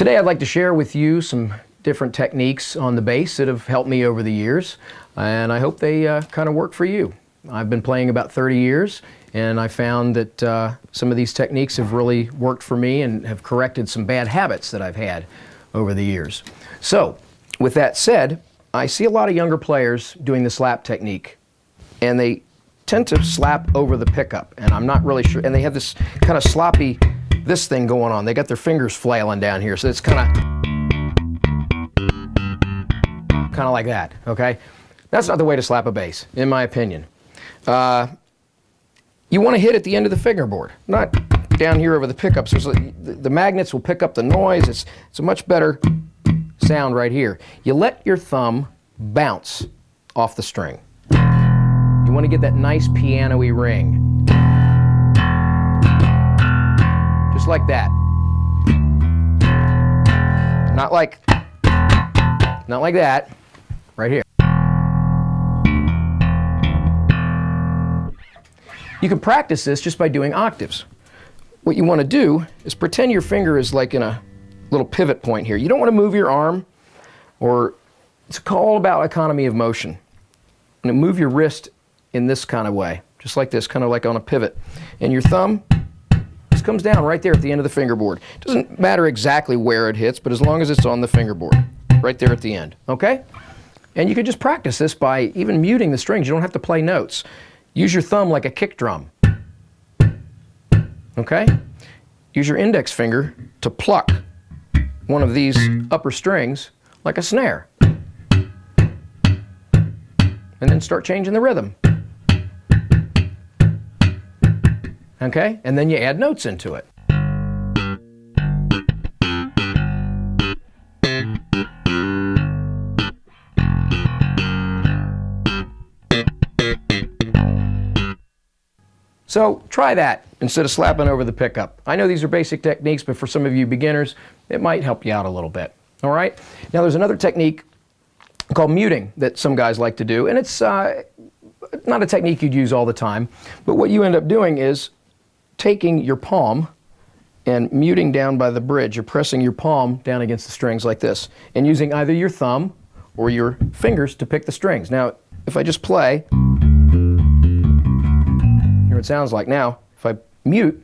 Today I'd like to share with you some different techniques on the bass that have helped me over the years, and I hope they kind of work for you. I've been playing about 30 years, and I found that some of these techniques have really worked for me and have corrected some bad habits that I've had over the years. So, with that said, I see a lot of younger players doing the slap technique, and they tend to slap over the pickup, and I'm not really sure, and they have this kind of sloppy this thing going on. They got their fingers flailing down here, so it's kind of like that, okay? That's not the way to slap a bass, in my opinion. You want to hit at the end of the fingerboard, not down here over the pickups. The magnets will pick up the noise. It's a much better sound right here. You let your thumb bounce off the string. You want to get that nice piano-y ring. Just like that. Not like that, right here. You can practice this just by doing octaves. What you want to do is pretend your finger is like in a little pivot point here. You don't want to move your arm, or it's all about economy of motion. And move your wrist in this kind of way, just like this, kind of like on a pivot. And your thumb just comes down right there at the end of the fingerboard. It doesn't matter exactly where it hits, but as long as it's on the fingerboard, right there at the end, okay? And you can just practice this by even muting the strings. You don't have to play notes. Use your thumb like a kick drum, okay? Use your index finger to pluck one of these upper strings like a snare. And then start changing the rhythm. Okay? And then you add notes into it. So try that instead of slapping over the pickup. I know these are basic techniques, but for some of you beginners, it might help you out a little bit. All right? Now there's another technique called muting that some guys like to do, and it's not a technique you'd use all the time, but what you end up doing is taking your palm and muting down by the bridge. You're pressing your palm down against the strings like this, and using either your thumb or your fingers to pick the strings. Now, if I just play, hear what it sounds like. Now, if I mute,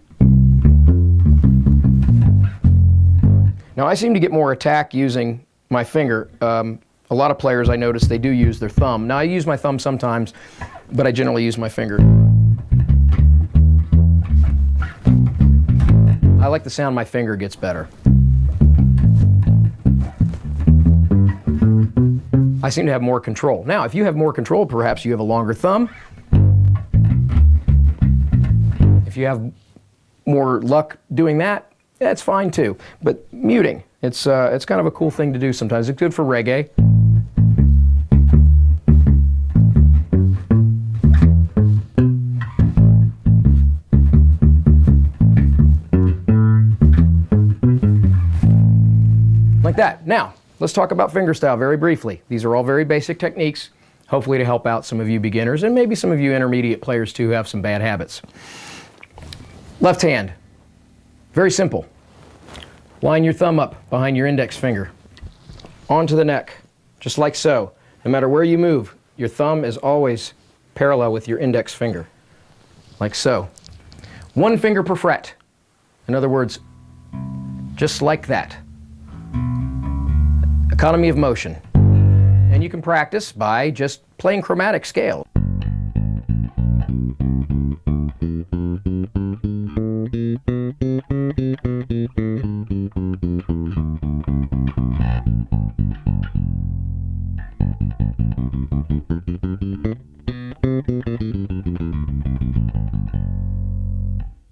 now I seem to get more attack using my finger. A lot of players I notice they do use their thumb. Now I use my thumb sometimes, but I generally use my finger. I like the sound my finger gets better. I seem to have more control. Now, if you have more control, perhaps you have a longer thumb. If you have more luck doing that, that's fine too. But muting, it's kind of a cool thing to do sometimes. It's good for reggae. Like that. Now, let's talk about fingerstyle very briefly. These are all very basic techniques, hopefully to help out some of you beginners and maybe some of you intermediate players too who have some bad habits. Left hand. Very simple. Line your thumb up behind your index finger, onto the neck, just like so. No matter where you move, your thumb is always parallel with your index finger, like so. One finger per fret. In other words, just like that. Economy of motion. And you can practice by just playing chromatic scale.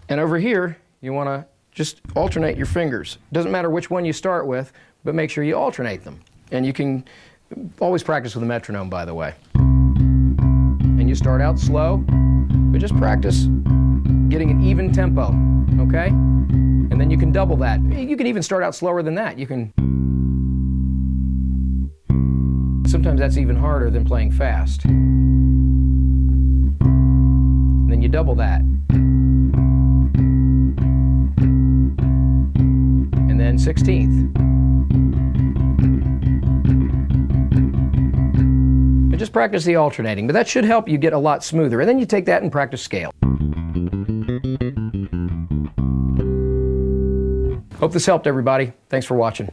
And over here, you want to just alternate your fingers. Doesn't matter which one you start with, but make sure you alternate them. And you can always practice with a metronome, by the way. And you start out slow, but just practice getting an even tempo, okay? And then you can double that. You can even start out slower than that. You can... Sometimes that's even harder than playing fast. And then you double that. And then 16th. And just practice the alternating, but that should help you get a lot smoother. And then you take that and practice scale. Hope this helped, everybody. Thanks for watching.